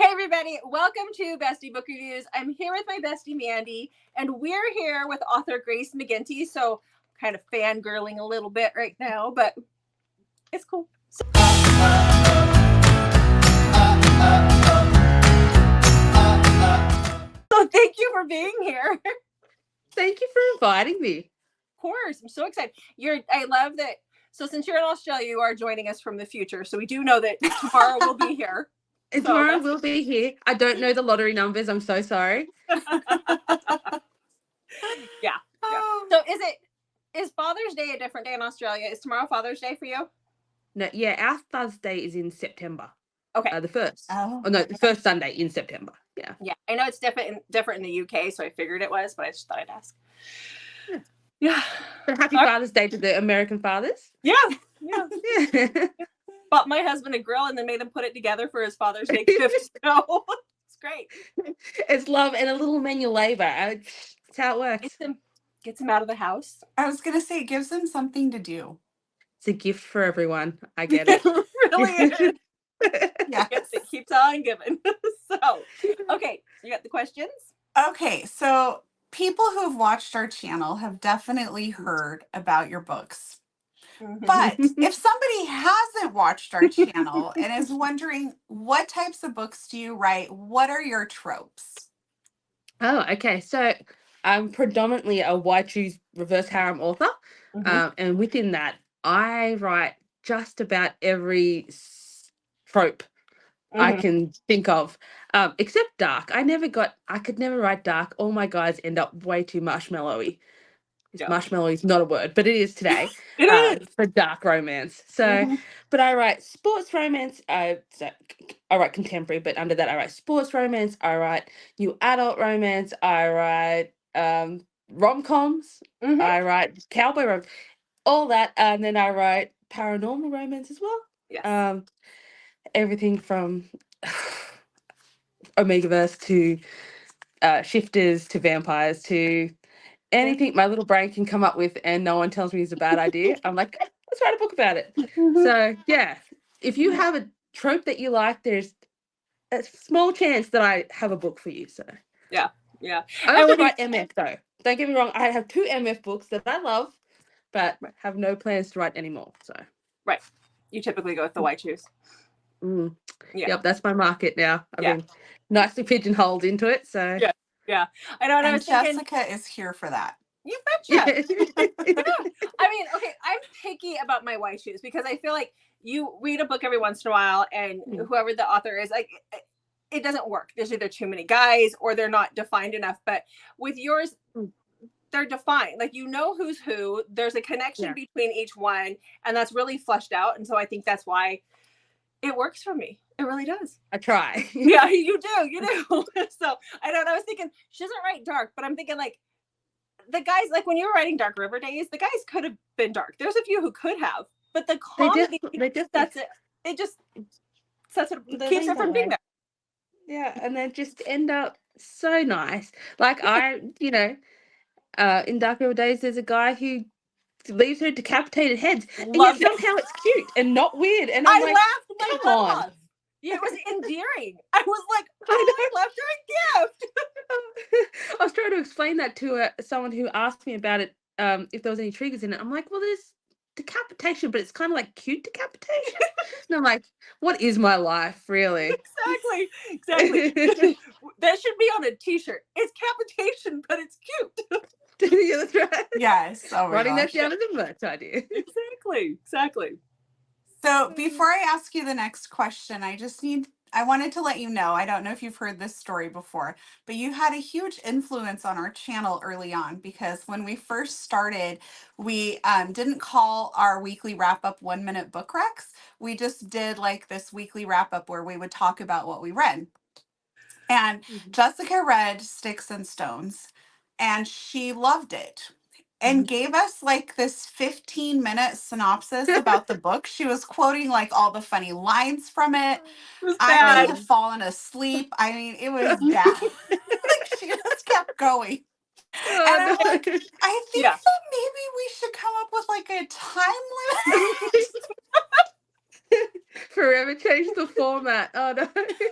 Hey everybody, welcome to Bestie Book Reviews. I'm here with my bestie Mandy, and we're here with author Grace McGinty. So kind of fangirling a little bit right now, but it's cool. So thank you for being here. Thank you for inviting me. Of course, I'm so excited. I love that. So since you're in Australia, you are joining us from the future. So we do know that tomorrow we'll be here. And tomorrow we'll be here. I don't know the lottery numbers. I'm so sorry. Yeah. So is Father's Day a different day in Australia? Is tomorrow Father's Day for you? No, yeah, our Father's Day is in September. Okay. The first. Oh no, the first Sunday in September. Yeah. Yeah. I know it's different in the UK, so I figured it was, but I just thought I'd ask. Yeah. So happy Father's Day to the American fathers. Yeah. Bought my husband a grill and then made him put it together for his Father's Day gift. So it's great. It's love and a little manual labor. That's how it works. Gets him out of the house. I was going to say, it gives them something to do. It's a gift for everyone. I get it. It really is. Yes. It keeps on giving. So, okay. You got the questions? Okay. So people who have watched our channel have definitely heard about your books. Mm-hmm. But if somebody hasn't watched our channel and is wondering, what types of books do you write? What are your tropes? Oh, okay. So I'm predominantly a YA reverse harem author. Mm-hmm. And within that, I write just about every trope I can think of, except dark. I could never write dark. All my guys end up way too marshmallowy. Yeah. Marshmallow is not a word, but it is today. It is. For dark romance. So, but I write sports romance. I write contemporary, but under that I write sports romance. I write new adult romance. I write rom-coms. I write cowboy romance. All that, and then I write paranormal romance as well. Yes. Everything from Omegaverse to shifters to vampires to anything my little brain can come up with and no one tells me is a bad idea. I'm like, let's write a book about it. So yeah, if you have a trope that you like, there's a small chance that I have a book for you. So yeah. I also write MF though. Don't get me wrong, I have 2 MF books that I love, but have no plans to write anymore. So right, you typically go with the white shoes. Yeah. Yep, that's my market now. I've been nicely pigeonholed into it. So yeah. I know. And I was thinking, Jessica is here for that. You betcha. I mean, okay, I'm picky about my white shoes because I feel like you read a book every once in a while, and whoever the author is, like, it doesn't work. There's either too many guys or they're not defined enough. But with yours, they're defined. Like, you know who's who. There's a connection between each one, and that's really fleshed out. And so I think that's why it works for me. It really does. I try. Yeah, you do. So I don't know. I was thinking she doesn't write dark, but I'm thinking like the guys, like when you were writing Dark River Days, the guys could have been dark. There's a few who could have, but the comedy, that's it. It just keeps it from being there. Yeah, and they just end up so nice. Like in Dark River Days, there's a guy who leaves her decapitated heads, and yet somehow it's cute and not weird. And I laughed my butt off. Yeah, it was endearing. I was like, I left her a gift. I was trying to explain that to someone who asked me about it, if there was any triggers in it. I'm like, well, there's decapitation, but it's kind of like cute decapitation. And I'm like, what is my life, really? Exactly. That should be on a t-shirt. It's capitation, but it's cute. Yeah, that's right. Yes. Writing that down as a merch idea. Exactly. So before I ask you the next question, I wanted to let you know, I don't know if you've heard this story before, but you had a huge influence on our channel early on, because when we first started, we didn't call our weekly wrap-up 1-minute book recs. We just did like this weekly wrap-up where we would talk about what we read. And Jessica read Sticks and Stones, and she loved it. And gave us like this 15-minute synopsis about the book. She was quoting like all the funny lines from it. I had fallen asleep. I mean, it was bad. Like, she just kept going. And I'm like, I think that maybe we should come up with like a time limit. Forever change the format. Oh no.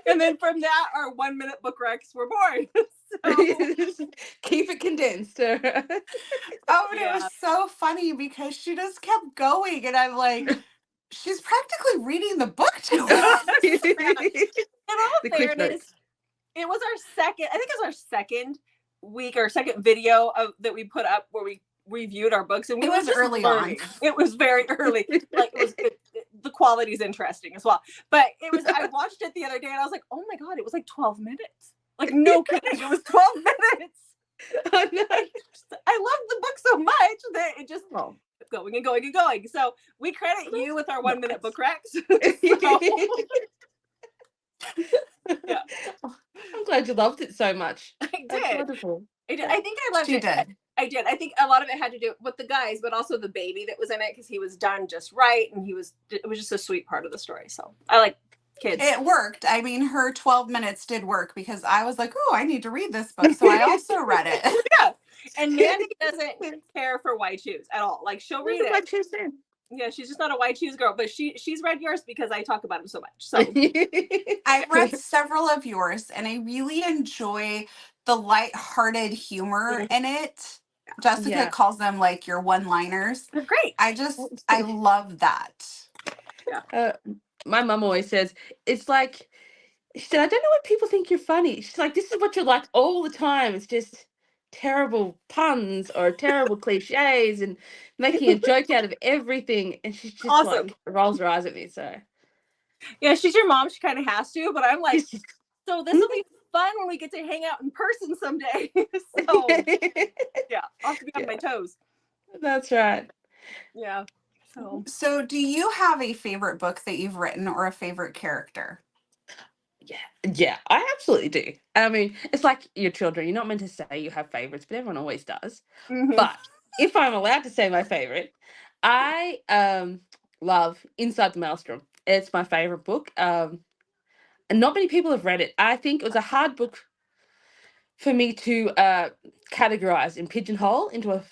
And then from that, our 1 minute book recs were born. So keep it condensed. Oh, and it Yeah. was so funny because she just kept going, and I'm like, she's practically reading the book to us. In all The cliff fairness, notes. it was our second, I think it was our second week or second video that we put up where we reviewed our books, and It we was just early learning. on. It was very early. Like the quality is interesting as well. But it was, I watched it the other day and I was like, oh my God, it was like 12 minutes. Like, no kidding. It was 12 minutes. Oh, no. I loved the book so much that it just kept going and going and going. So we credit you with our 1 minute book recs. Yeah. I'm glad you loved it so much. I did. That's wonderful. I did. I think I loved She it. did. I did. I think a lot of it had to do with the guys, but also the baby that was in it, because he was done just right, and it was just a sweet part of the story. So I like kids. It worked. I mean, her 12 minutes did work because I was like, oh, I need to read this book. So I also read it. Yeah. And Mandy doesn't care for white shoes at all. Like, she'll read it. Yeah, she's just not a white shoes girl, but she's read yours because I talk about them so much. So I read several of yours, and I really enjoy the lighthearted humor in it. Jessica calls them like your one-liners. They're great. I love that. Yeah. My mum always says, it's like, she said, I don't know why people think you're funny. She's like, this is what you're like all the time. It's just terrible puns or terrible cliches and making a joke out of everything. And she's just awesome. like rolls her eyes at me. So yeah, she's your mom. She kind of has to, but I'm like, so this will be fun when we get to hang out in person someday. So yeah, I'll have to be on my toes. That's right. Yeah. So do you have a favorite book that you've written or a favorite character? Yeah, I absolutely do. I mean, it's like your children. You're not meant to say you have favorites, but everyone always does. Mm-hmm. But if I'm allowed to say my favorite, I love Inside the Maelstrom. It's my favorite book. And not many people have read it. I think it was a hard book for me to categorize and pigeonhole into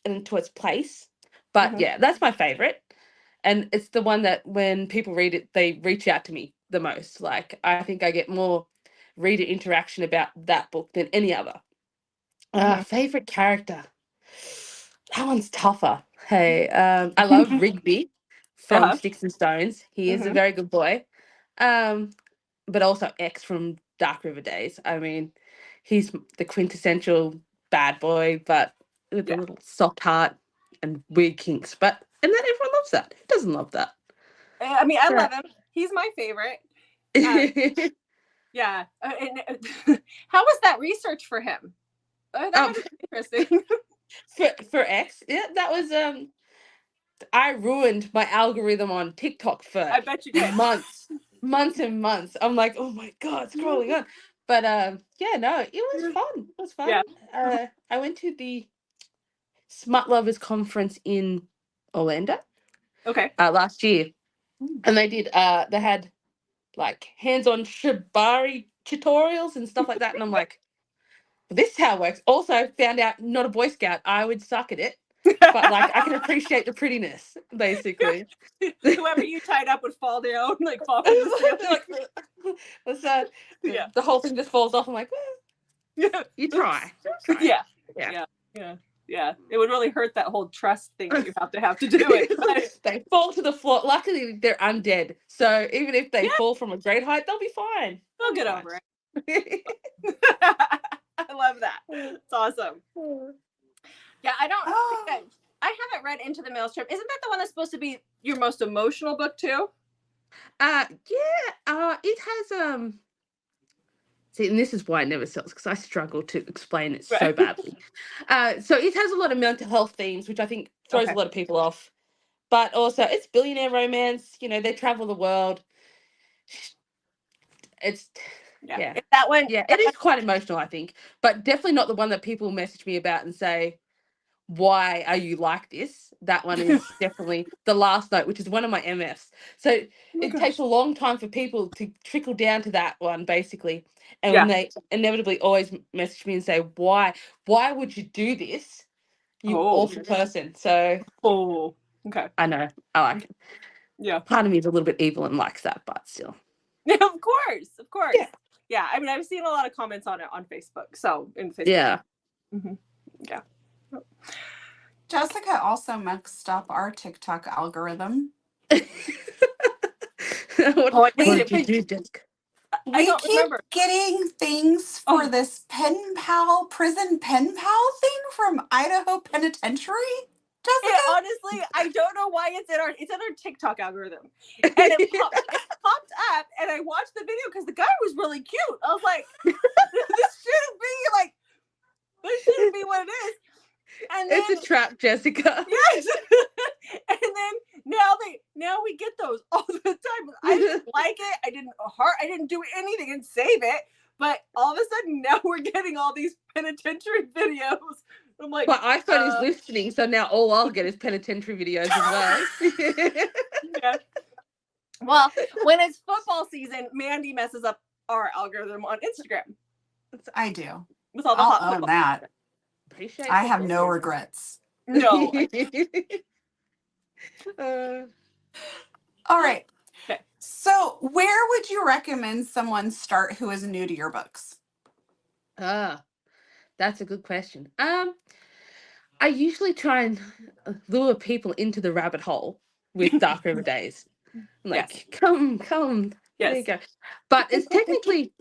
its place. But yeah, that's my favorite. And it's the one that when people read it, they reach out to me the most. Like, I think I get more reader interaction about that book than any other. Favorite character? That one's tougher. Hey, I love Rigby from Sticks and Stones. He is a very good boy. But also X from Dark River Days. I mean, he's the quintessential bad boy, but with a little soft heart and weird kinks. And then everyone loves that. Who doesn't love that? I mean, I love him. He's my favorite. Yeah. And how was that research for him? That was interesting. for X, yeah, that was I ruined my algorithm on TikTok for I bet you did. months and months. I'm like, oh my God, scrolling on. But yeah, no, it was fun. It was fun. Yeah. I went to the Smut Lovers conference in Orlando. Okay. Last year. And they had like hands-on shibari tutorials and stuff like that. And I'm like, this is how it works. Also found out not a Boy Scout. I would suck at it. But like I can appreciate the prettiness, basically. Whoever you tied up would fall down, like fall from the ceiling. Like, what's that? The whole thing just falls off. I'm like, well, you try. Yeah. It would really hurt that whole trust thing that you have to do it. They fall to the floor. Luckily, they're undead. So even if they fall from a great height, they'll be fine. They'll get over it. I love that. It's awesome. Yeah, I haven't read Into the Maelstrom. Isn't that the one that's supposed to be your most emotional book too? It has see, and this is why it never sells, because I struggle to explain it so badly. So it has a lot of mental health themes, which I think throws a lot of people off. But also, it's billionaire romance. You know, they travel the world. It's that one. Yeah, it is quite emotional, I think, but definitely not the one that people message me about and say, why are you like this? That one is definitely The Last Note, which is one of my MFs. So it takes a long time for people to trickle down to that one, basically. And when they inevitably always message me and say, why would you do this? You awful person. So okay. I know. I like it. Yeah. Part of me is a little bit evil and likes that, but still. Of course. Yeah. Yeah. I mean, I've seen a lot of comments on it on Facebook. So in Facebook. Yeah. Mm-hmm. Yeah. Jessica also messed up our TikTok algorithm. What did you do, Jessica? I We don't keep remember. getting things for this prison pen pal thing from Idaho Penitentiary. Jessica? Honestly, I don't know why it's in our TikTok algorithm, and it popped up, and I watched the video because the guy was really cute. I was like, this shouldn't be what it is. And then, it's a trap, Jessica. Yes. And then now we get those all the time. I didn't like it. I didn't do anything and save it. But all of a sudden now we're getting all these penitentiary videos. I'm like, my iPhone is listening, so now all I'll get is penitentiary videos as well. Yeah. Well, when it's football season, Mandy messes up our algorithm on Instagram. I do. With all the I'll own that. Appreciate I have no regrets. No. All right. Okay. So where would you recommend someone start who is new to your books? That's a good question. I usually try and lure people into the rabbit hole with Dark River Days. Like, yes. Come. Yes. There you go. But it's technically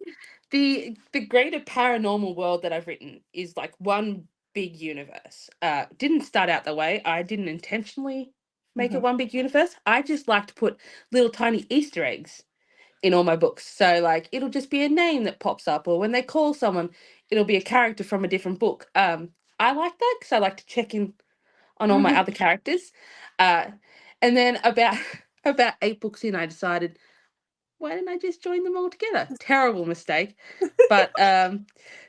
the greater paranormal world that I've written is like one big universe. Didn't start out that way. I didn't intentionally make it one big universe. I just like to put little tiny Easter eggs in all my books. So like it'll just be a name that pops up, or when they call someone, it'll be a character from a different book. I like that because I like to check in on all my other characters. And then about 8 books in, I decided, why didn't I just join them all together? Terrible mistake. But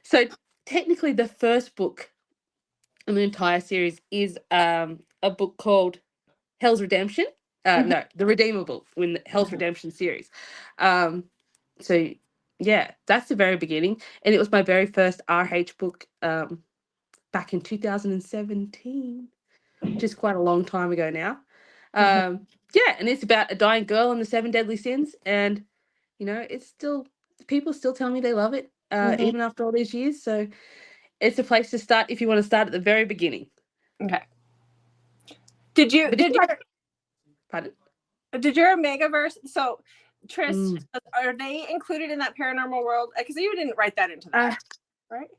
so technically the first book in the entire series is a book called Hell's Redemption. No, The Redeemable in the Hell's Redemption series. So yeah, that's the very beginning. And it was my very first RH book back in 2017, which is quite a long time ago now. Yeah, and it's about a dying girl and the 7 deadly sins. And, you know, it's still, people still tell me they love it, even after all these years. So it's a place to start if you want to start at the very beginning. Okay. Did your Omegaverse, so Tris, are they included in that paranormal world? Because you didn't write that into that, right?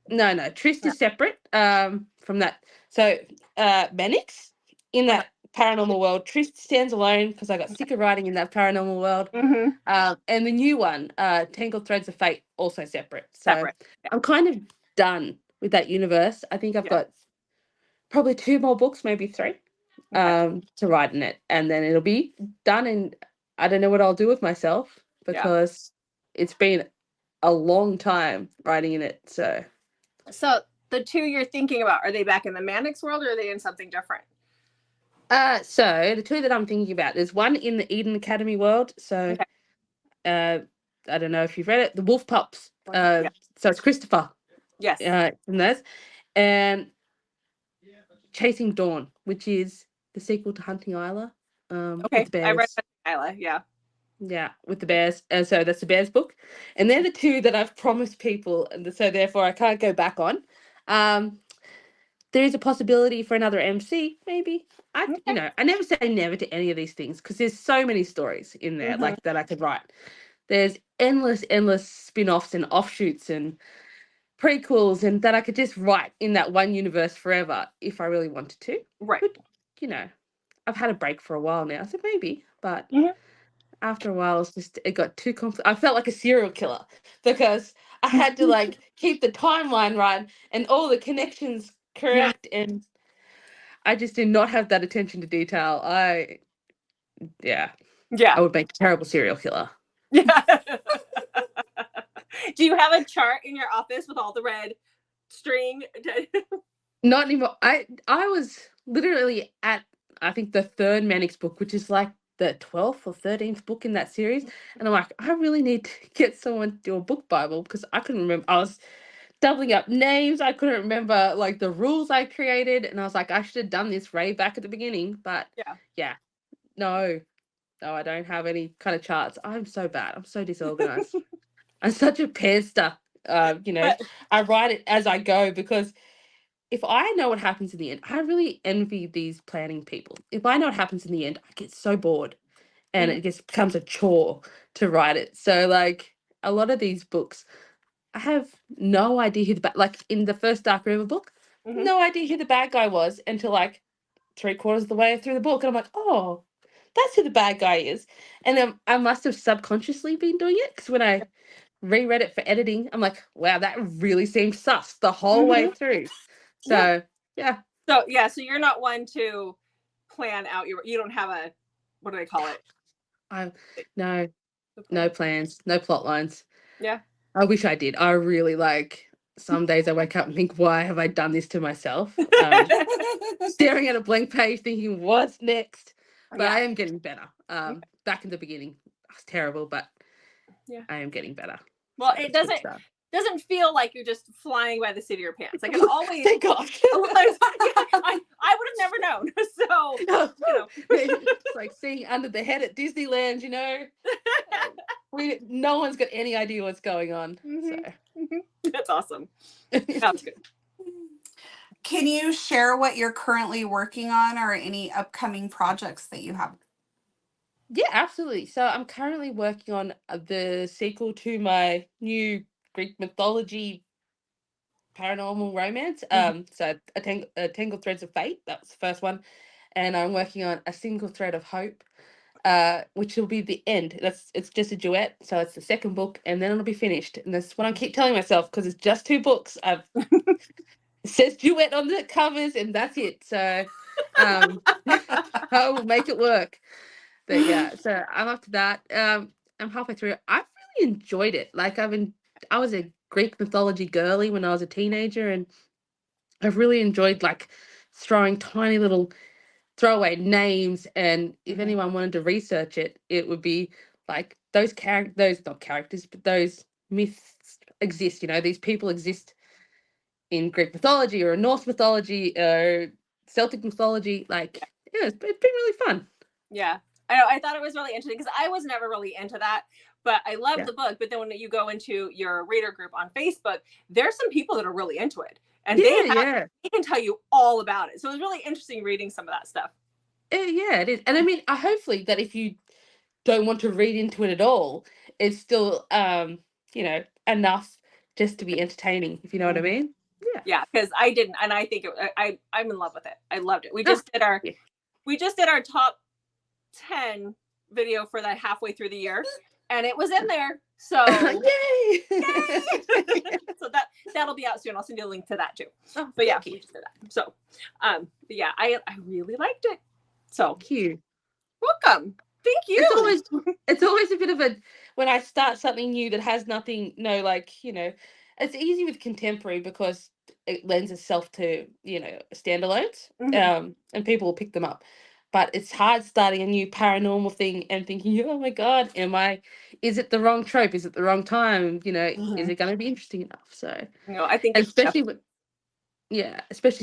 No, Trist is separate from that. So Manix in that paranormal world, Trist stands alone because I got sick of writing in that paranormal world. And the new one, Tangled Threads of Fate, also separate. So I'm kind of done with that universe. I think I've got probably 2 more books, maybe 3, to write in it, and then it'll be done. And I don't know what I'll do with myself because it's been a long time writing in it. So the 2 you're thinking about, are they back in the Manix world or are they in something different? So the 2 that I'm thinking about, there's one in the Eden Academy world. So I don't know if you've read it, The Wolf Pups. So it's Christopher. Yes. In those. And Chasing Dawn, which is the sequel to Hunting Isla. With the bears. I read Hunting Isla, yeah, with the bears. And so that's the bears book. And they're the 2 that I've promised people, and so therefore I can't go back on. There is a possibility for another MC, maybe. You know, I never say never to any of these things because there's so many stories in there like that I could write. There's endless spin-offs and offshoots and prequels and that I could just write in that one universe forever if I really wanted to. Right. But, you know, I've had a break for a while now, so maybe, but after a while it got too complicated. I felt like a serial killer because I had to like keep the timeline right and all the connections correct, and I just did not have that attention to detail. I would make a terrible serial killer. Do you have a chart in your office with all the red string? Not anymore. I was literally at, I think, the 3rd Manix book, which is like the 12th or 13th book in that series, and I'm like, I really need to get someone to do a book bible because I couldn't remember. I was doubling up names. I couldn't remember like the rules I created, and I was like, I should have done this way back at the beginning. But no, Oh, I don't have any kind of charts. I'm so bad. I'm so disorganized. I'm such a pantser. But I write it as I go because if I know what happens in the end, I really envy these planning people. If I know what happens in the end, I get so bored and it just becomes a chore to write it. So like a lot of these books, I have no idea who the like in the first Dark River book, no idea who the bad guy was until like 3/4 of the way through the book, and I'm like, oh, that's who the bad guy is. And then I must have subconsciously been doing it because when I reread it for editing, I'm like, wow, that really seems sus the whole way through. So yeah. So yeah, so you're not one to plan out you don't have a, what do they call it? No plans, no plot lines. Yeah. I wish I did. I really like some days I wake up and think, why have I done this to myself? Staring at a blank page thinking, what's next? But I am getting better. Back in the beginning, I was terrible, but I am getting better. Well, so it doesn't feel like you're just flying by the seat of your pants. Like it always. Thank God. I would have never known. So it's like seeing Under the Head at Disneyland. No one's got any idea what's going on. So that's awesome. That's good. Can you share what you're currently working on or any upcoming projects that you have? Yeah, absolutely. So I'm currently working on the sequel to my new Greek mythology paranormal romance. So Tangled Threads of Fate. That was the first one, and I'm working on A Single Thread of Hope, which will be the end. It's just a duet, so it's the second book, and then it'll be finished. And that's what I keep telling myself because it's just 2 books. It says duet on the covers, and that's it. So I will make it work. But yeah, so I'm up to that. I'm halfway through. I've really enjoyed it. Like I was a Greek mythology girly when I was a teenager, and I've really enjoyed like throwing tiny little throwaway names. And if anyone wanted to research it, it would be like those not characters, but those myths exist. These people exist in Greek mythology or Norse mythology or Celtic mythology. Like, yeah, it's been really fun. Yeah. I thought it was really interesting because I was never really into that, but I love the book. But then when you go into your reader group on Facebook, there's some people that are really into it, and they can tell you all about it. So it was really interesting reading some of that stuff. Yeah, it is. And I mean, hopefully that if you don't want to read into it at all, it's still enough just to be entertaining, if you know what I mean. Yeah, because I didn't, and I think I'm in love with it. I loved it. We just did our top 10 video for that halfway through the year, and it was in there. So yay! So that'll be out soon. I'll send you a link to that too. But yeah, we just did that. So but yeah, I really liked it. So thank you. Welcome. Thank you. It's always a bit of a, when I start something new that has nothing, it's easy with contemporary because it lends itself to, standalones, and people will pick them up. But it's hard starting a new paranormal thing and thinking, oh my God, is it the wrong trope? Is it the wrong time? Is it going to be interesting enough? So, I think especially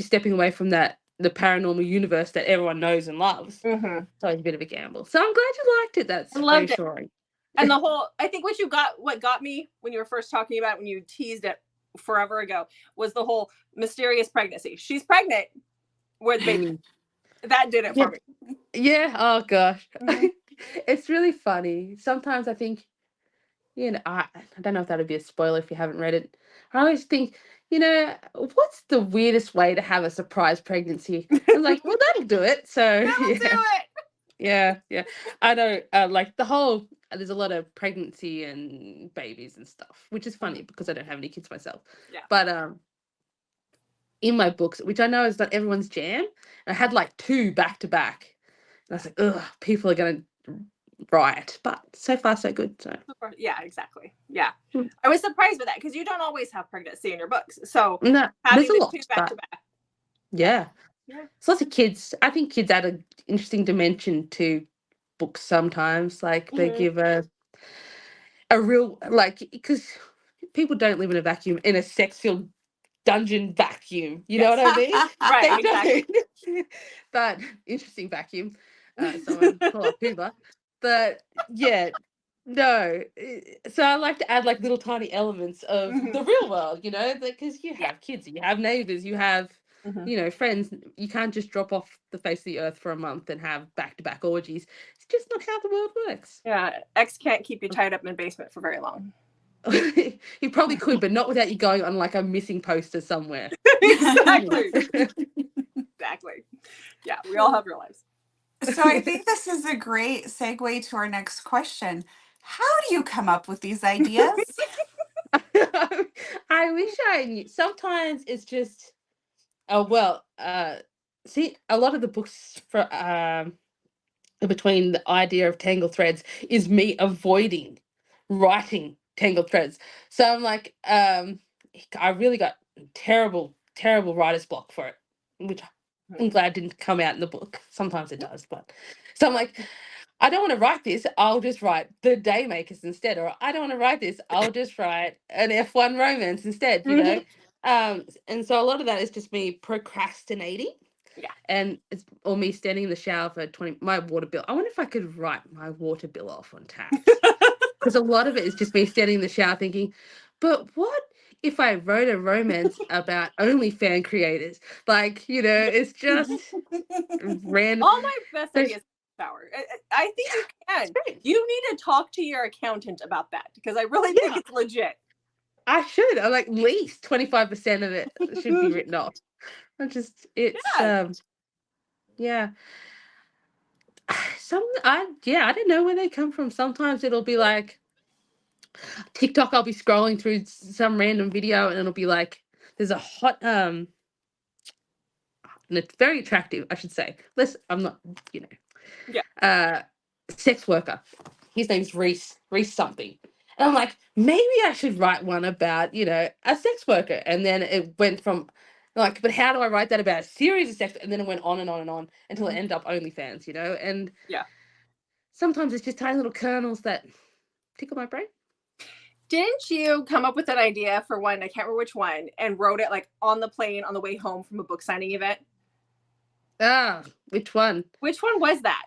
stepping away from the paranormal universe that everyone knows and loves. So it's a bit of a gamble. So I'm glad you liked it. That's reassuring. And I think what got me when you were first talking about it, when you teased it forever ago, was the whole mysterious pregnancy. She's pregnant. Where's the baby? That did it for me. Yeah. Oh gosh. It's really funny. Sometimes I think, I don't know if that would be a spoiler if you haven't read it. I always think, what's the weirdest way to have a surprise pregnancy? I'm like, well, that'll do it. So that'll do it. Yeah. I know, like there's a lot of pregnancy and babies and stuff, which is funny because I don't have any kids myself. Yeah. But in my books, which I know is not everyone's jam, I had like 2 back to back. And I was like, ugh, people are going to riot. But so far, so good. So yeah, exactly. Yeah. I was surprised with that because you don't always have pregnancy in your books. So no, having there's a lot, 2 back to back. Yeah. So lots of kids. I think kids add an interesting dimension to books sometimes. Like they give a real, like, because people don't live in a vacuum, in a sex-filled dungeon vacuum. You know what I mean? Right, exactly. But interesting vacuum. Someone call up Hoover. But yeah, no. So I like to add like little tiny elements of the real world, you know, because you have kids, you have neighbors, you have, you know, friends. You can't just drop off the face of the earth for a month and have back-to-back orgies. It's just not how the world works. Yeah, X can't keep you tied up in the basement for very long. He probably could, but not without you going on like a missing poster somewhere. Exactly. Exactly. Yeah, we all have real lives. So I think this is a great segue to our next question. How do you come up with these ideas? I wish I knew. Sometimes it's just, oh well, see, a lot of the books for between the idea of Tangled Threads is me avoiding writing Tangled Threads. So I'm like, I really got terrible writer's block for it, which I'm glad didn't come out in the book. Sometimes it does, but so I'm like, I don't want to write this. I'll just write The Daymakers instead, or I don't want to write this. I'll just write an F1 romance instead. You know, and so a lot of that is just me procrastinating. Yeah. And it's or me standing in the shower for 20 my water bill. I wonder if I could write my water bill off on tax. Because a lot of it is just me standing in the shower thinking, but what if I wrote a romance about OnlyFans creators? Like, you know, it's just random. All my best ideas shower. I think you can. You need to talk to your accountant about that because I really think it's legit. I should. I like at least 25% of it should be written off. Yeah. I don't know where they come from. Sometimes it'll be like TikTok, I'll be scrolling through some random video and it'll be like there's a hot and it's very attractive, I should say. I'm not, you know. Sex worker. His name's Reese something. And I'm like, maybe I should write one about, you know, a sex worker. And then it went from like, but how do I write that about a series of sex? And then it went on and on and on until it ended up OnlyFans, you know? And sometimes it's just tiny little kernels that tickle my brain. Didn't you come up with an idea for one, I can't remember which one, and wrote it like on the plane on the way home from a book signing event? Which one? Which one was that?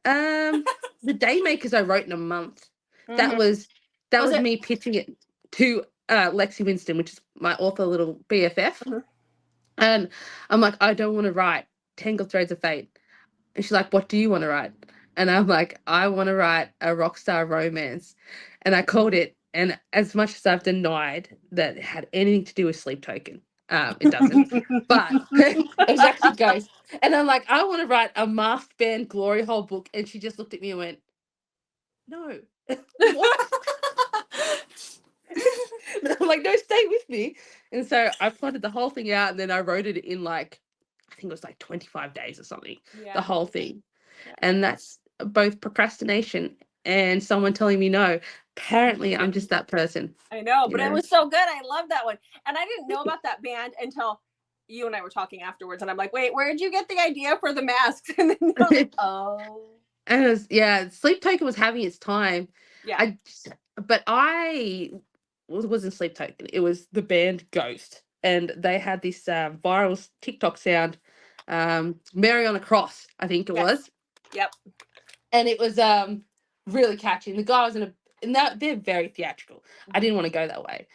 The Daymakers I wrote in a month. That was me pitching it to Lexi Winston, which is my author little BFF. And I'm like, I don't want to write Tangled Threads of Fate. And she's like, what do you want to write? And I'm like, I want to write a rockstar romance. And I called it, and as much as I've denied that it had anything to do with Sleep Token, it doesn't. But it was actually Ghost. And I'm like, I want to write a masked band glory hole book. And she just looked at me and went, no. What? I'm like, no, stay with me. And so I plotted the whole thing out, and then I wrote it in like, I think it was like 25 days or something, the whole thing. And that's both procrastination and someone telling me no. Apparently, I'm just that person. I know, but it was so good. I love that one. And I didn't know about that band until you and I were talking afterwards. And I'm like, wait, where did you get the idea for the masks? And then you're like, oh. And it was, Sleep Token was having its time. Yeah. But I wasn't Sleep Token. It was the band Ghost. And they had this viral TikTok sound, Mary on a Cross, I think it was. Yep. And it was really catchy. And the guy was and they're very theatrical. I didn't want to go that way,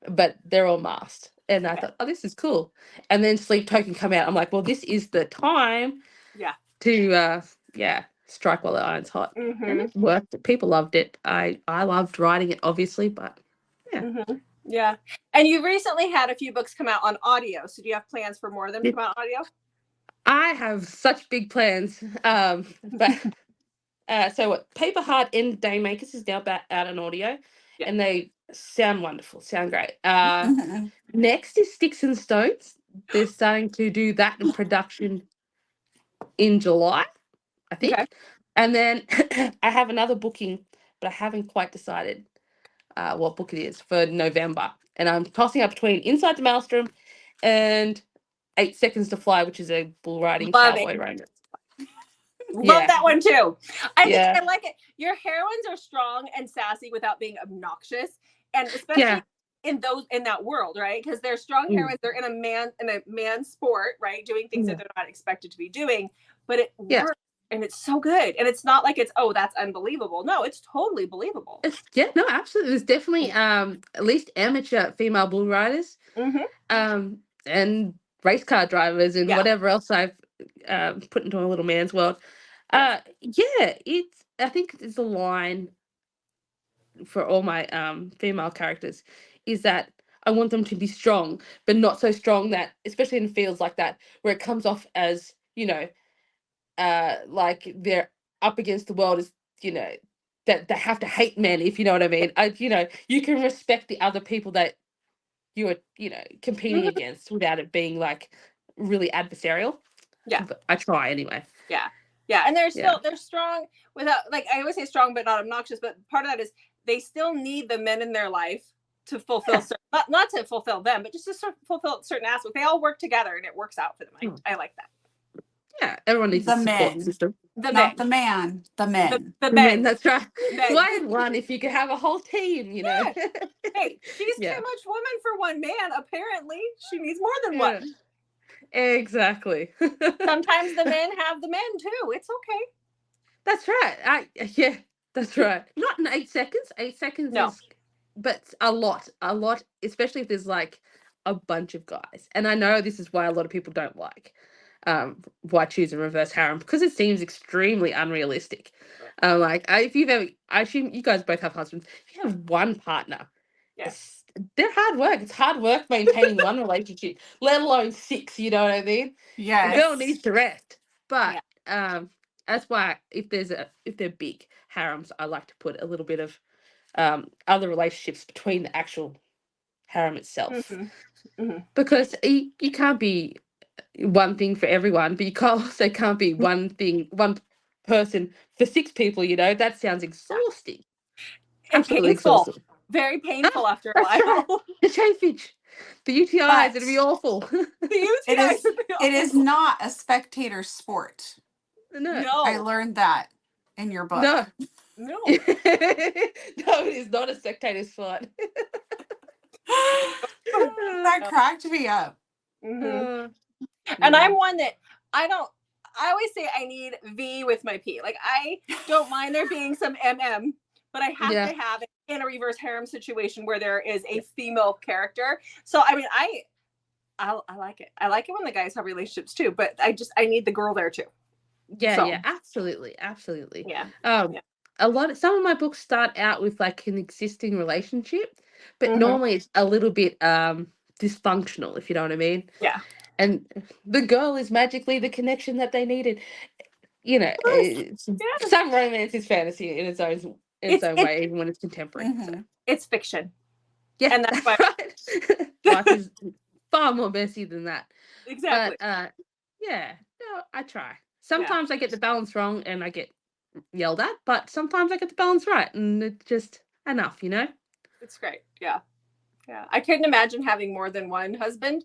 but they're all masked. And I thought, oh, this is cool. And then Sleep Token come out. I'm like, well, this is the time to strike while the iron's hot. And it worked. People loved it. I loved writing it, obviously, but yeah. And you recently had a few books come out on audio. So do you have plans for more of them to come out on audio? I have such big plans. But so what Paper Heart and Daymakers is now out on audio, and they sound wonderful, sound great. Next is Sticks and Stones. They're starting to do that in production in July, I think. Okay. And then I have another booking, but I haven't quite decided what book it is for November. And I'm tossing up between Inside the Maelstrom and 8 Seconds to Fly, which is a bull riding cowboy romance. Love that one too. I think I like it. Your heroines are strong and sassy without being obnoxious, and especially in that world, right? Because they're strong heroines. They're in a man sport, right? Doing things that they're not expected to be doing, but it works. and it's so good. And it's not like it's, oh, that's unbelievable. No, it's totally believable. No, absolutely. There's definitely at least amateur female bull riders, and race car drivers and whatever else I've put into a little man's world. I think it's a line for all my female characters is that I want them to be strong, but not so strong that, especially in fields like that, where it comes off as, like they're up against the world, as, that they have to hate men, if you know what I mean. You can respect the other people that you are, competing against without it being like really adversarial. Yeah. But I try anyway. Yeah. Yeah. And they're strong without, like, I always say strong but not obnoxious, but part of that is they still need the men in their life to fulfill not to fulfill them, but just to sort of fulfill certain aspects. They all work together and it works out for them. I like that. Yeah, everyone needs a support system. The men. The men, that's right. Why one if you could have a whole team, Yeah. Hey, she's too much woman for one man, apparently. She needs more than one. Exactly. Sometimes the men have the men too. It's okay. That's right. That's right. Not in 8 seconds. 8 seconds is, but a lot, especially if there's like a bunch of guys. And I know this is why a lot of people don't like why choose a reverse harem, because it seems extremely unrealistic. If you've ever, I assume you guys both have husbands. If you have one partner, they're hard work. It's hard work maintaining one relationship, let alone 6. You know what I mean? Yeah. The girl needs to rest. But that's why if they're big harems, I like to put a little bit of other relationships between the actual harem itself, because you can't be one thing for everyone, but you also can't be one person for 6 people. That sounds exhausting. Absolutely painful. Exhausting. Very painful after a while. Right. The chafage, the UTIs, it'd be awful. The UTIs would be awful. It is not a spectator sport. No. I learned that in your book. No. No, it is not a spectator sport. That cracked me up. And I'm one that I always say I need V with my P. Like, I don't mind there being some MM, but I have to have it in a reverse harem situation where there is a female character. So, I mean, I like it. I like it when the guys have relationships too, but I need the girl there too. Yeah, absolutely. Yeah. Some of my books start out with like an existing relationship, but normally it's a little bit dysfunctional, if you know what I mean. Yeah. And the girl is magically the connection that they needed. Some romance is fantasy in its own way, even when it's contemporary. So. It's fiction. Yeah, and that's why life is far more messy than that. Exactly. But I try. Sometimes I get the balance wrong and I get yelled at, but sometimes I get the balance right, and it's just enough, It's great. Yeah. I couldn't imagine having more than one husband.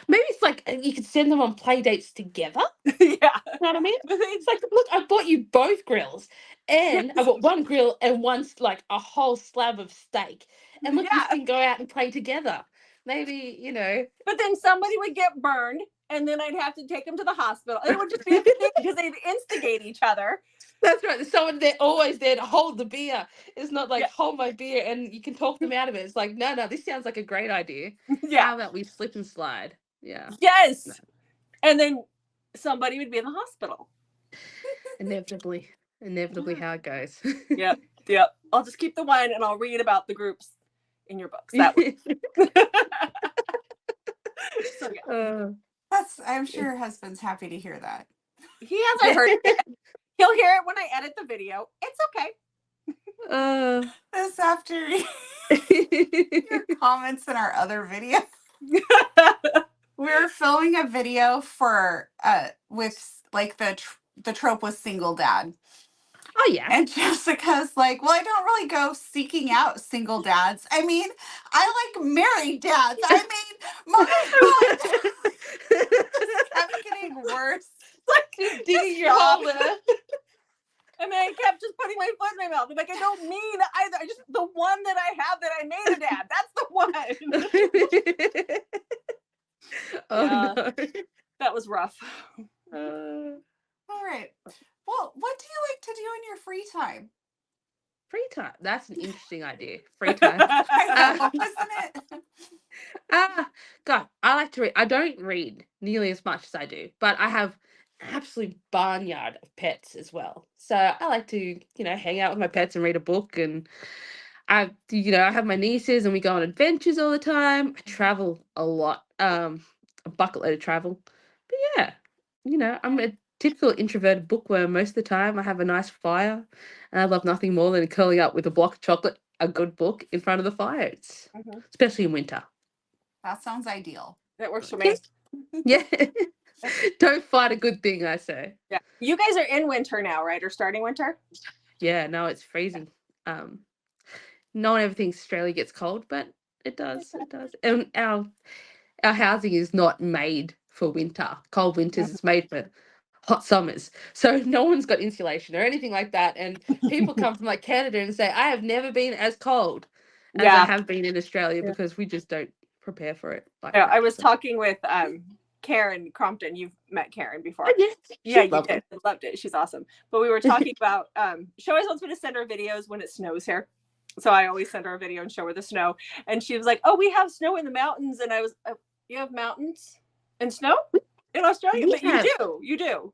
Maybe it's like you could send them on play dates together. Yeah. You know what I mean? It's like, look, I bought you both grills, and I bought one grill and like a whole slab of steak, and look, you can go out and play together. Maybe, But then somebody would get burned, and then I'd have to take them to the hospital. It would just be a thing because they'd instigate each other. That's right. There's someone there always there to hold the beer. It's not like hold my beer and you can talk them out of it. It's like, no, this sounds like a great idea. Yeah. How about we slip and slide? Yeah. Yes. No. And then somebody would be in the hospital. Inevitably how it goes. Yep. I'll just keep the one and I'll read about the groups in your books. That way. So, I'm sure your husband's happy to hear that. He hasn't heard it. He'll hear it when I edit the video. It's okay. This after your comments in our other video. We were filming a video for with like the trope with single dad. Oh yeah. And Jessica's like, well, I don't really go seeking out single dads. I mean, I like married dads. I mean, my God. I'm getting worse. Like digging your hole in it. I mean, I kept just putting my foot in my mouth. I'm like, I don't mean either. I just the one that I have that I made a dad. That's the one. No. That was rough. All right. Well, what do you like to do in your free time? Free time. That's an interesting idea. Free time. I know, wasn't it? God, I like to read. I don't read nearly as much as I do, but I have an absolute barnyard of pets as well. So I like to, hang out with my pets and read a book. And I have my nieces and we go on adventures all the time. I travel a lot. A bucket load of travel. But yeah, I'm a typical introverted bookworm most of the time. I have a nice fire, and I love nothing more than curling up with a block of chocolate, a good book in front of the fire. It's especially in winter. That sounds ideal. That works for me. Yeah. Don't fight a good thing, I say. Yeah. You guys are in winter now, right? Or starting winter? Yeah, no, it's freezing. No one ever thinks Australia gets cold, but it does. It does. And our housing is not made for winter. Cold winters. It's made for hot summers. So no one's got insulation or anything like that. And people come from like Canada and say, I have never been as cold as I have been in Australia because we just don't prepare for it. Like that. I was talking with Karen Crompton. You've met Karen before. Oh, yes. Yeah, you did. I loved it. She's awesome. But we were talking about she always wants me to send her videos when it snows here. So I always send her a video and show her the snow. And she was like, oh, we have snow in the mountains. And I was, you have mountains and snow in Australia? But you do.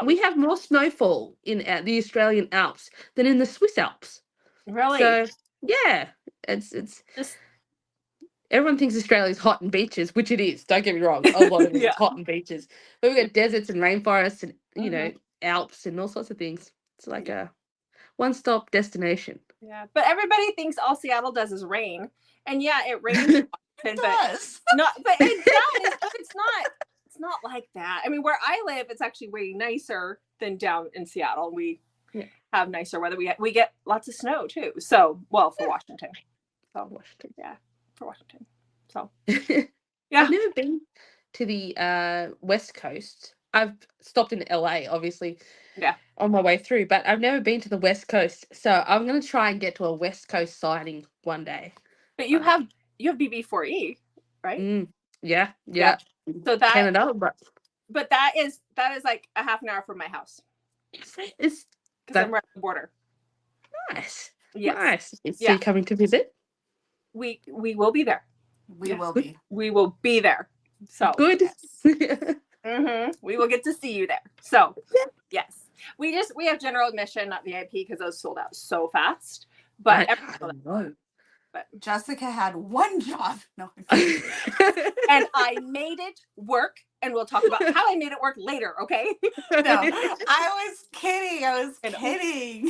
We have more snowfall in the Australian Alps than in the Swiss Alps. Really? So, yeah, it's just... Everyone thinks Australia's hot and beaches, which it is. Don't get me wrong. A lot of it is hot and beaches. But we've got deserts and rainforests and, Alps and all sorts of things. It's like a one-stop destination. Yeah, but everybody thinks all Seattle does is rain. And yeah, it rains. It does. But it does. But it's not like that. I mean, where I live, it's actually way nicer than down in Seattle. We have nicer weather. We get lots of snow too. So, for Washington. So, for Washington. So, I've never been to the West Coast. I've stopped in LA, obviously. Yeah. On my way through, but I've never been to the West Coast. So I'm going to try and get to a West Coast sighting one day. But you have BB4E, right? Yeah. So that Canada, but that is like a half an hour from my house. It's because I'm right on the border. Nice. Yes. Nice. So you're coming to visit? We will be there. We will be. We will be there. So good. Yes. We will get to see you there. So yes. We have general admission, not VIP, because those sold out so fast. But I don't know. But Jessica had one job. No. And I made it work. And we'll talk about how I made it work later, okay? No, I was kidding.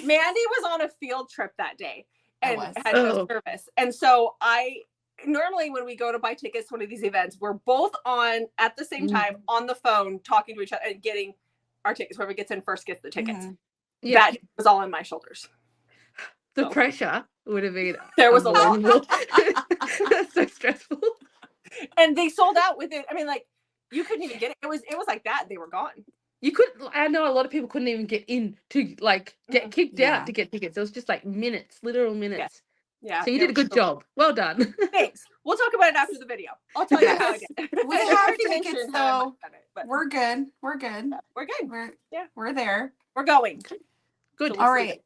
Mandy was on a field trip that day and had no service. And so normally when we go to buy tickets to one of these events, we're both on at the same time on the phone talking to each other and getting our tickets. Whoever gets in first gets the tickets. That was all on my shoulders. The pressure would have been there was a lot. That's so stressful. And they sold out within, I mean, like, you couldn't even get it. It was like that. They were gone. You couldn't. I know a lot of people couldn't even get in to get kicked out to get tickets. It was just like minutes, literal minutes. Yeah. So you did a good job. Well done. Thanks. We'll talk about it after the video. I'll tell you how I did. We have tickets though. We're good. We're good. We're there. We're going. Good. All right.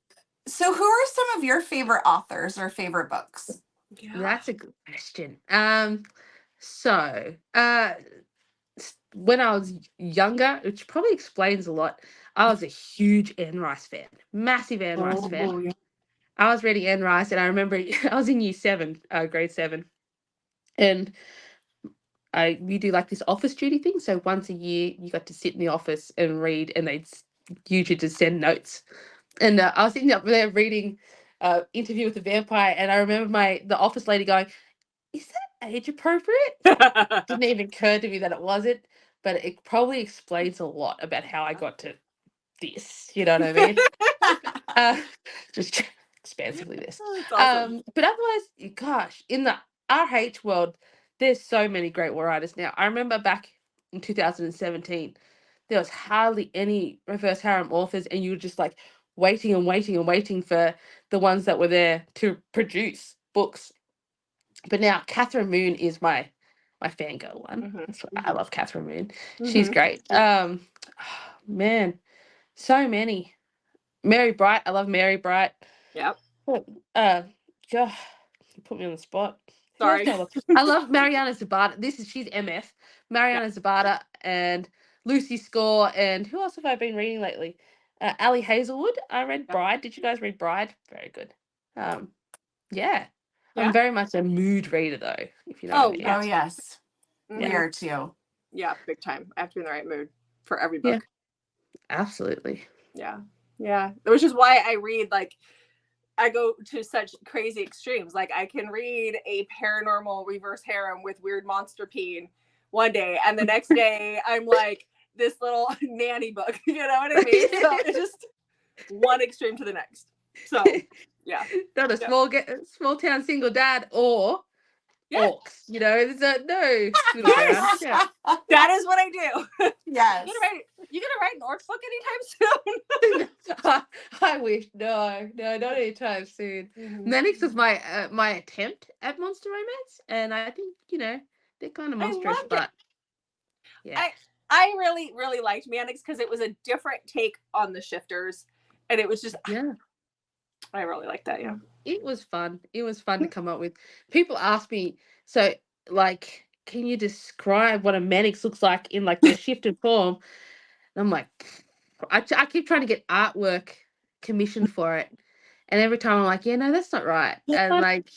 So who are some of your favorite authors or favorite books? Yeah. That's a good question. So when I was younger, which probably explains a lot, I was a huge Anne Rice fan. Massive Anne Rice fan. Yeah. I was reading Anne Rice, and I remember I was in year 7, grade 7, and we do like this office duty thing. So once a year, you got to sit in the office and read, and they'd usually just send notes. And I was sitting up there reading Interview with the Vampire, and I remember the office lady going, "Is that age appropriate?" Didn't even occur to me that it wasn't, but it probably explains a lot about how I got to this. You know what I mean? Just expansively this. Awesome. But otherwise, gosh, in the RH world, there's so many great writers now. I remember back in 2017, there was hardly any reverse harem authors, and you were just like waiting and waiting and waiting for the ones that were there to produce books. But now Catherine Moon is my my fangirl one. Mhm, That's what, I love Catherine Moon. mhm. She's great. Man, so many. Mary Bright. I love Mary Bright. Yep. God, you put me on the spot. Who else Sorry. do I love? I love Mariana Zapata. She's MF. Mariana Zapata and Lucy Score. And who else have I been reading lately? Ali Hazelwood. I read Yep. Bride. Did you guys read Bride? Very good. Yeah. I'm Yeah. very much a mood reader though, if you know Oh, what I mean. Oh, yes. Mhm. We are too. Yeah, big time. I have to be in the right mood for every Yeah. book. Absolutely. Yeah. Yeah. Which is why I read, like, I go to such crazy extremes. Like, I can read a paranormal reverse harem with weird monster peen one day, and the next day I'm like this little nanny book. You know what I mean? So it's just one extreme to the next. So yeah. Not a small town single dad or Yeah. orcs. You know, there's no middle ground. Yeah. That is what I do. Yes. You gonna write an orc book anytime soon? I wish. No, not anytime soon. Mhm. Manix was my attempt at monster romance, and I think they're kind of I monstrous, loved it. but yeah, I really, really liked Mannix because it was a different take on the shifters, and it was just yeah. I really liked that. Yeah. It was fun. It was fun to come up with. People ask me, so like, can you describe what a Mannix looks like in like their shifted form? And I'm like, I keep trying to get artwork commissioned for it, and every time I'm like, yeah, no, that's not right. And like,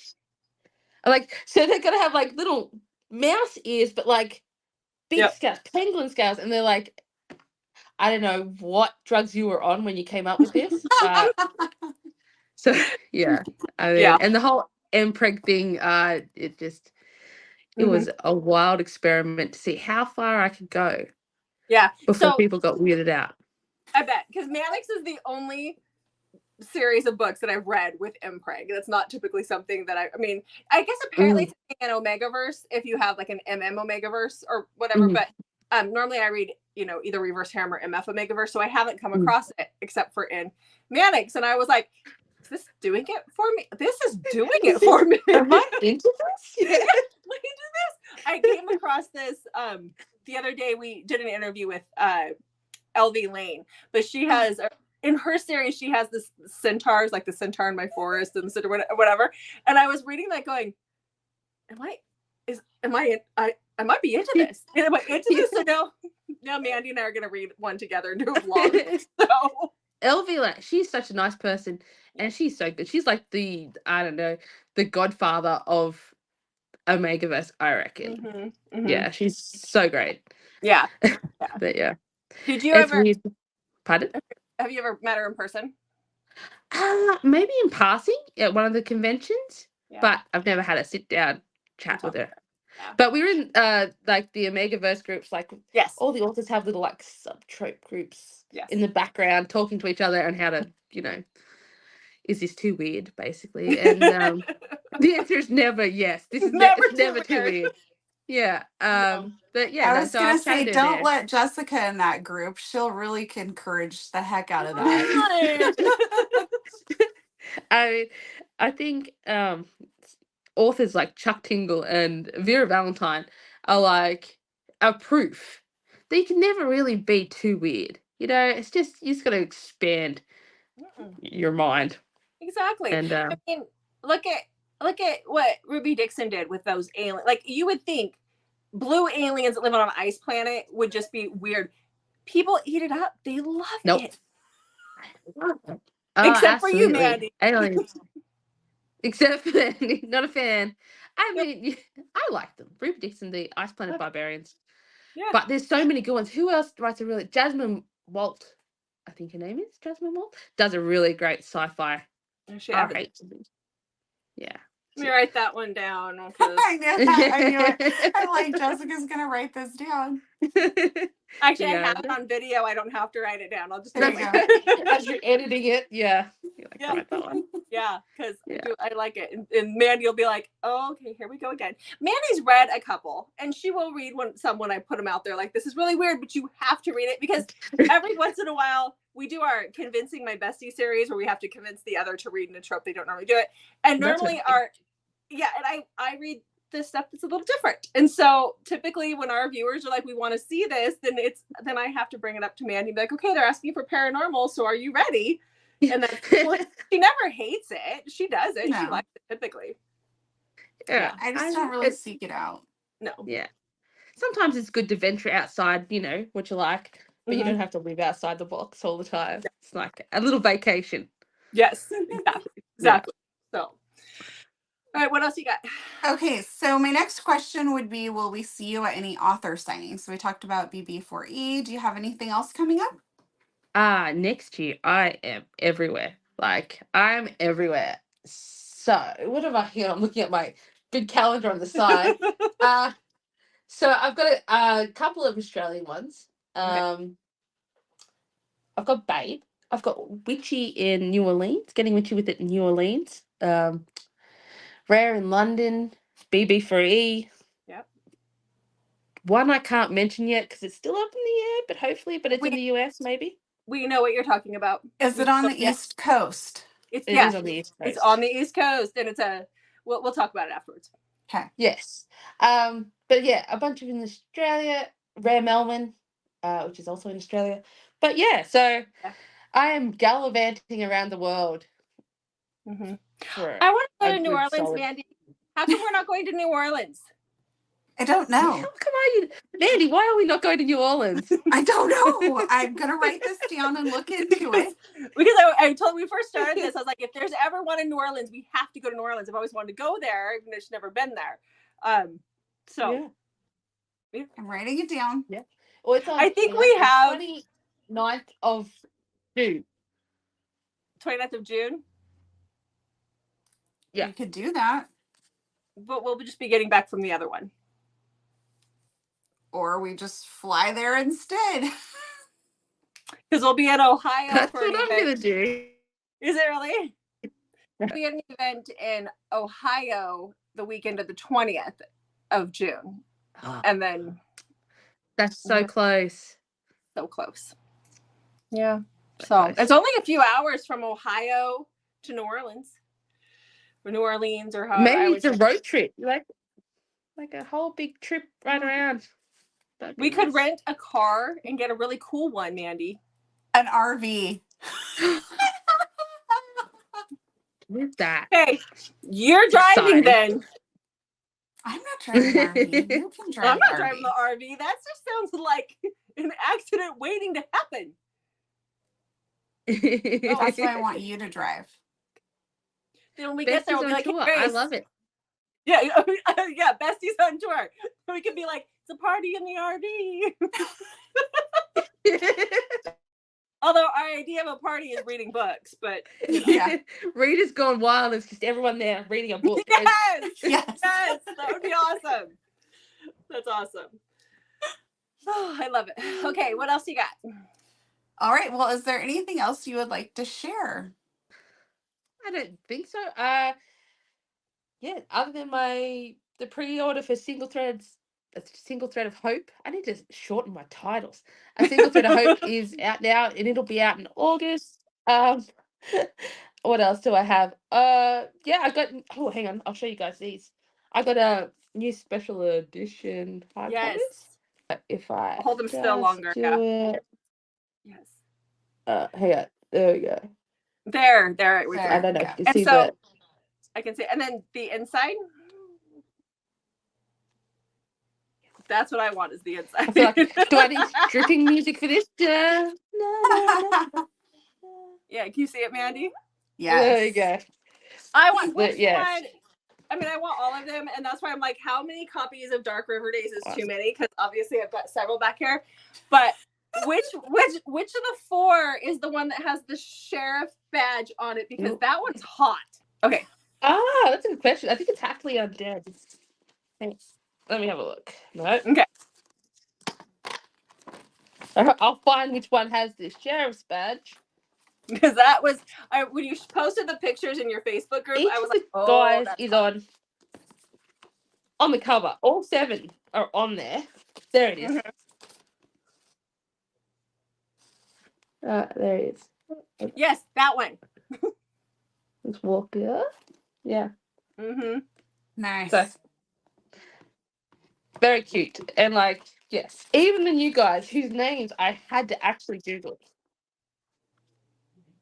so they're gonna have like little mouse ears, but like big Yep. scales, penguin scales, and they're like, I don't know what drugs you were on when you came up with this, but so yeah, I mean, Yeah. and the whole MPreg thing, it was a wild experiment to see how far I could go Yeah. before So people got weirded out. I bet because Mannix is the only series of books that I've read with Mpreg. That's not typically something that I mean, I guess apparently it's an Omegaverse if you have like an MM Omegaverse or whatever, but normally I read, either Reverse Harem or MF Omegaverse, so I haven't come across it except for in Mannix, and I was like, is this doing it for me? This is doing it for me. Am I into this? Look into this. I came across this the other day. We did an interview with LV Lane, but she has in her series she has this centaurs, like the centaur in my forest and the centaur whatever. And I was reading that, going, I might be into this. Am I into this? So now Mandy and I are gonna read one together and do a vlog. So LV, like, she's such a nice person, and she's so good. She's like the godfather of Omegaverse, I reckon. Yeah, she's so great. Yeah. But yeah. Did you It's ever? weird. Pardon? Have you ever met her in person? Maybe in passing at one of the conventions, but I've never had a sit down chat with her. Yeah. But we were in like the Omegaverse groups, like all the authors have little like subtrope groups in the background talking to each other and how to, is this too weird, basically? And the answer is never yes. This is never too weird. Yeah. But yeah, I was so gonna I've say, chatted don't there. let Jessica in that group. She'll really encourage the heck out of that. I think authors like Chuck Tingle and Vera Valentine are like a proof that you can never really be too weird. It's just you just got to expand your mind. Exactly. And I mean, look at what Ruby Dixon did with those aliens. Like, you would think blue aliens that live on an ice planet would just be weird. People eat it up. They love it. Except for you, Mandy. Aliens. Except for Mandy, not a fan. I mean, I like them. Ruby Dixon, the Ice Planet Barbarians. Yeah. But there's so many good ones. Who else writes a really... Jasmine Walt, I think her name is Jasmine Walt, does a really great sci-fi. Yeah. Let me write that one down. I knew it. I'm like, Jessica's going to write this down. Actually, I have it on video. I don't have to write it down. I'll just there you go. As you're editing it, you're like, write that one. Yeah, because I like it. And Mandy will be like, oh, okay, here we go again. Mandy's read a couple, and she will read some when I put them out there. Like, this is really weird, but you have to read it, because every once in a while, we do our Convincing My Bestie series where we have to convince the other to read in a trope they don't normally do it. And normally and I read this stuff that's a little different. And so typically when our viewers are like, we want to see this, then I have to bring it up to Mandy and be like, okay, they're asking for paranormal, so are you ready? And then she never hates it. She does it. No. She likes it typically. Yeah. I just don't really seek it out. No. Yeah. Sometimes it's good to venture outside, what you like, but you Mhm. don't have to live outside the box all the time. It's like a little vacation. Yes, exactly. So, all right, what else you got? Okay, so my next question would be, will we see you at any author signings? So we talked about BB4E. Do you have anything else coming up? Next year I am everywhere. Like, I'm everywhere. So what have I here? I'm looking at my big calendar on the side. So I've got a couple of Australian ones. Okay. I've got Babe. I've got Witchy in New Orleans, Getting Witchy with It in New Orleans. Rare in London, BB4E. Yep. One I can't mention yet because it's still up in the air, but hopefully, it's in the US maybe. We know what you're talking about. Is it on the East Coast? It is on the East Coast. It's on the East Coast, and it's we'll talk about it afterwards. Okay. Yes. But yeah, a bunch of in Australia, Rare Melbourne, which is also in Australia. But yeah, so I am gallivanting around the world. Mm-hmm. For I want to go to New Orleans, Mandy. How come we're not going to New Orleans? I don't know. How come Mandy, why are we not going to New Orleans? I don't know. I'm going to write this down and look into it. Because I told when we first started this, I was like, if there's ever one in New Orleans, we have to go to New Orleans. I've always wanted to go there, even though I've never been there. Yeah. I'm writing it down. Yeah. Well, it's on, I think we have 29th of June. 29th of June. Yeah. You could do that. But we'll just be getting back from the other one. Or we just fly there instead. Because we'll be in Ohio. That's what I'm going to do. Is it really? We'll be at an event in Ohio the weekend of the 20th of June. And then... That's so close. So close. Yeah. So it's only a few hours from Ohio to New Orleans. Or New Orleans or how maybe it's a road trip. Like a whole big trip right around. We could rent a car and get a really cool one, Mandy. An RV. With that. Hey, you're driving then. I'm not driving the RV. You can drive I'm not the driving the RV. That just sounds like an accident waiting to happen. That's why I want you to drive. Then when we get there, we'll be like, hey, Grace. I love it. Yeah, yeah, Bestie's on tour. We could be like, it's a party in the RV. Although our idea of a party is reading books, but yeah. Rita's gone wild. It's just everyone there reading a book. Yes, that would be awesome. That's awesome. Oh, I love it. Okay, what else you got? All right. Well, is there anything else you would like to share? I don't think so. Yeah, other than the pre-order for Single Thread of Hope. I need to shorten my titles. A Single Thread of Hope is out now, and it'll be out in August. What else do I have? Yeah, I got. Oh, hang on, I'll show you guys these. I got a new special edition hardcovers. If I I'll hold them still longer. It. Yes. Hang on. There we go. There. I don't know if you can see so, that. I can see, and then the inside. That's what I want is the inside. I feel like, do I need stripping music for this? Yeah, can you see it, Mandy? Yes. There you go. I want which yes. one? I mean, I want all of them, and that's why I'm like, how many copies of Dark River Days is too many? Because obviously I've got several back here. But which of the four is the one that has the sheriff badge on it? Because that one's hot. Okay. That's a good question. I think it's Happily Undead. Thanks. Let me have a look. No. Okay. I'll find which one has the sheriff's badge. Because that was when you posted the pictures in your Facebook group. I was like, "Oh, guys is hot. on the cover. All 7 are on there. There it is. There it is. Yes, that one. Let's walk here. Yeah. Nice. So, Very cute. And like, yes, even the new guys whose names I had to actually Google.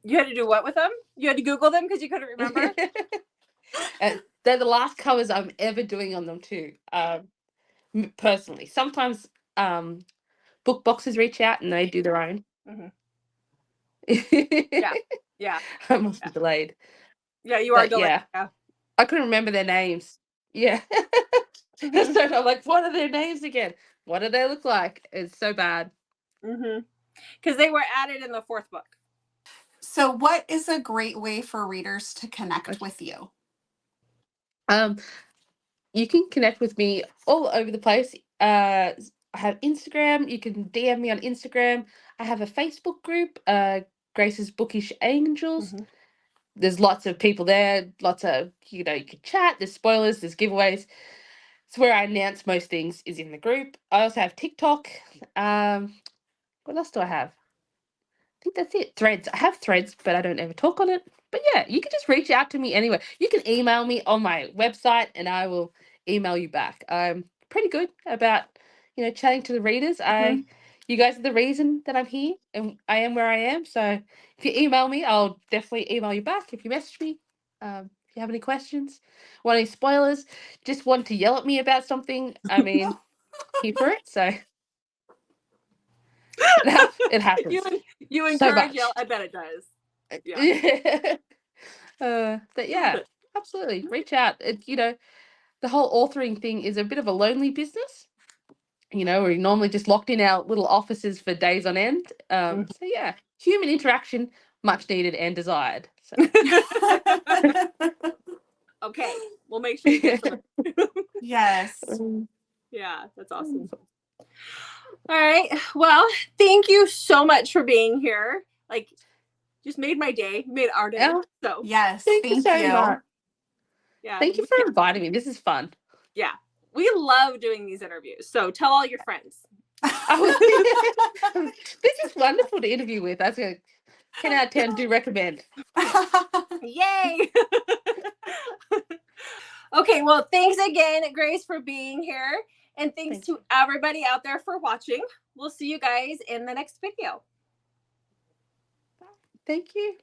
You had to do what with them? You had to Google them because you couldn't remember? They're the last covers I'm ever doing on them too. Personally, sometimes book boxes reach out and they do their own. Yeah. Yeah. I must be delayed. Yeah, you are But delayed. yeah, I couldn't remember their names. Yeah. So I'm like, what are their names again? What do they look like? It's so bad. Because they were added in the 4th book. So what is a great way for readers to connect with you? You can connect with me all over the place. I have Instagram. You can DM me on Instagram. I have a Facebook group, Grace's Bookish Angels. There's lots of people there, lots of, you can chat, there's spoilers, there's giveaways. It's where I announce most things is in the group. I also have TikTok. What else do I have? I think that's it. Threads. I have Threads, but I don't ever talk on it. But yeah, you can just reach out to me anywhere. You can email me on my website and I will email you back. I'm pretty good about, chatting to the readers. You guys are the reason that I'm here and I am where I am. So if you email me, I'll definitely email you back. If you message me, if you have any questions, want any spoilers, just want to yell at me about something, I mean, here for it. So it happens. You so encourage much. I bet it does. Yeah. But yeah, absolutely. Reach out. The whole authoring thing is a bit of a lonely business. We're normally just locked in our little offices for days on end. So yeah, human interaction, much needed and desired. So. Okay, we'll make sure you get some. Yes. Yeah, that's awesome. All right. Well, thank you so much for being here. Like, just made my day, made our day. Yeah. So yes, thank you so much. Yeah. Thank you for inviting me. This is fun. Yeah. We love doing these interviews. So tell all your friends. This is wonderful to interview with. That's a 10 out of 10. Do recommend. Yay. Okay. Well, thanks again, Grace, for being here. And thanks to everybody out there for watching. We'll see you guys in the next video. Thank you.